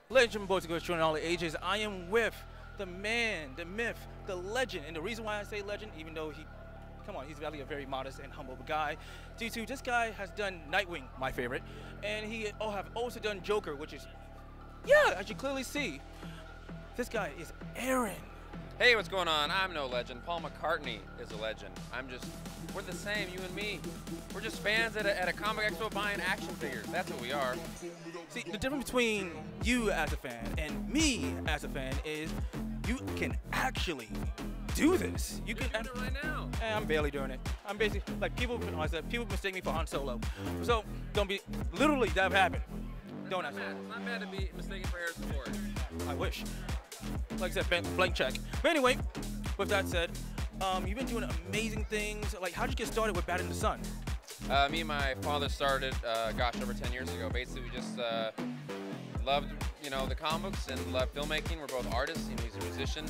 Ladies and gentlemen, boys and girls, children of all ages, I am with the man, the myth, the legend. And the reason why I say legend, even though he's really a very modest and humble guy, due to this guy has done Nightwing, my favorite, and he have also done Joker, which is, yeah, as you clearly see, this guy is Aaron. Hey, what's going on? I'm no legend. Paul McCartney is a legend. We're the same, you and me. We're just fans at a comic expo buying action figures. That's what we are. See, the difference between you as a fan and me as a fan is you can actually do this. You can do it right now. I'm barely doing it. I'm basically, like, people mistake me for Han Solo. So, don't be, literally, that happened. Don't ask me. It's not bad to be mistaken for Harrison Ford. I wish. Like I said, blank check. But anyway, with that said, you've been doing amazing things. Like, how'd you get started with Bat in the Sun? Me and my father started, over 10 years ago. Basically, we just loved, the comics and loved filmmaking. We're both artists. He's a musician,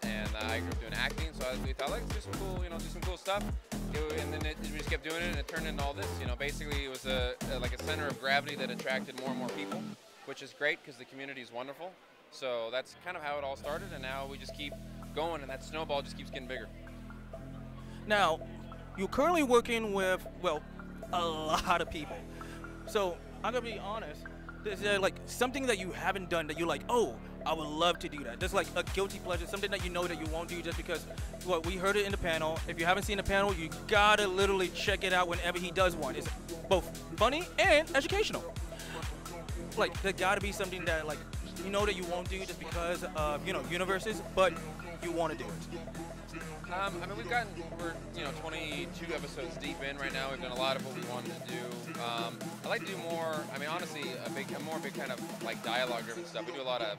and I grew up doing acting. So we thought, let's do some cool stuff. And then we just kept doing it, and it turned into all this. Basically, it was like a center of gravity that attracted more and more people, which is great because the community is wonderful. So that's kind of how it all started, and now we just keep going, and that snowball just keeps getting bigger. Now, you're currently working with, well, a lot of people. So I'm gonna be honest. Is there like something that you haven't done that you're like, oh, I would love to do that? Just like a guilty pleasure, something that you know that you won't do just because, well, we heard it in the panel. If you haven't seen the panel, you gotta literally check it out whenever he does one. It's both funny and educational. Like, there gotta be something that, like, you know that you won't do just because of, universes, but you want to do it. We're 22 episodes deep in right now. We've done a lot of what we wanted to do. I like to do more, honestly, a big kind of like dialogue-driven stuff. We do a lot of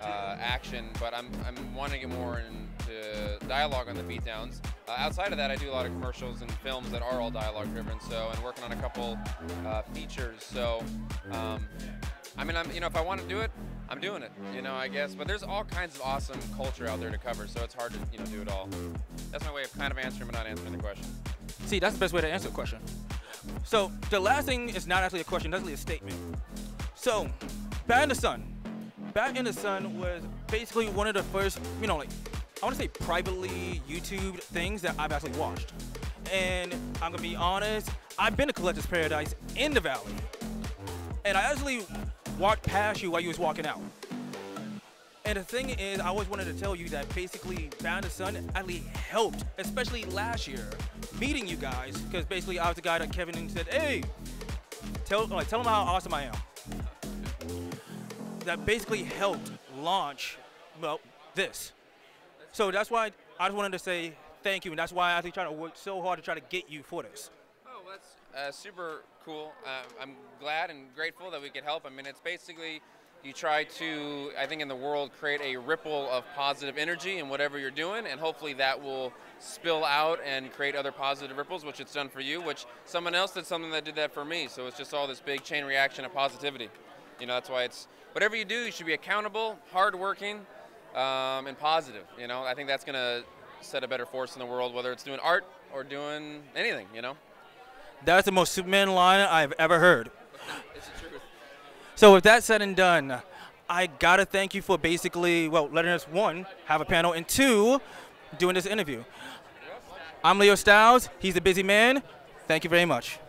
action, but I'm wanting to get more into dialogue on the beatdowns. Outside of that, I do a lot of commercials and films that are all dialogue-driven, and working on a couple features. So, if I want to do it, I'm doing it, I guess. But there's all kinds of awesome culture out there to cover, so it's hard to, do it all. That's my way of kind of answering but not answering the question. See, that's the best way to answer the question. So the last thing is not actually a question, that's actually a statement. So, Bat in the Sun. Bat in the Sun was basically one of the first, I want to say privately YouTubed things that I've actually watched. And I'm going to be honest, I've been to Collector's Paradise in the Valley. And I actually walked past you while you was walking out. And the thing is, I always wanted to tell you that basically Bat in the Sun actually helped, especially last year, meeting you guys, because basically I was the guy that Kevin said, hey, tell them how awesome I am. That basically helped launch, well, this. So that's why I just wanted to say thank you, and that's why I actually trying to work so hard to try to get you for this. Oh, that's super cool. I'm glad and grateful that we could help. It's basically, you try to, I think in the world, create a ripple of positive energy in whatever you're doing, and hopefully that will spill out and create other positive ripples, which it's done for you, which someone else did something that did that for me. So it's just all this big chain reaction of positivity. That's why it's, whatever you do, you should be accountable, hardworking, and positive. I think that's going to set a better force in the world, whether it's doing art or doing anything, That's the most Superman line I've ever heard. It's the truth. So with that said and done, I gotta thank you for basically, well, letting us, one, have a panel, and two, doing this interview. I'm Leo Styles. He's a busy man. Thank you very much.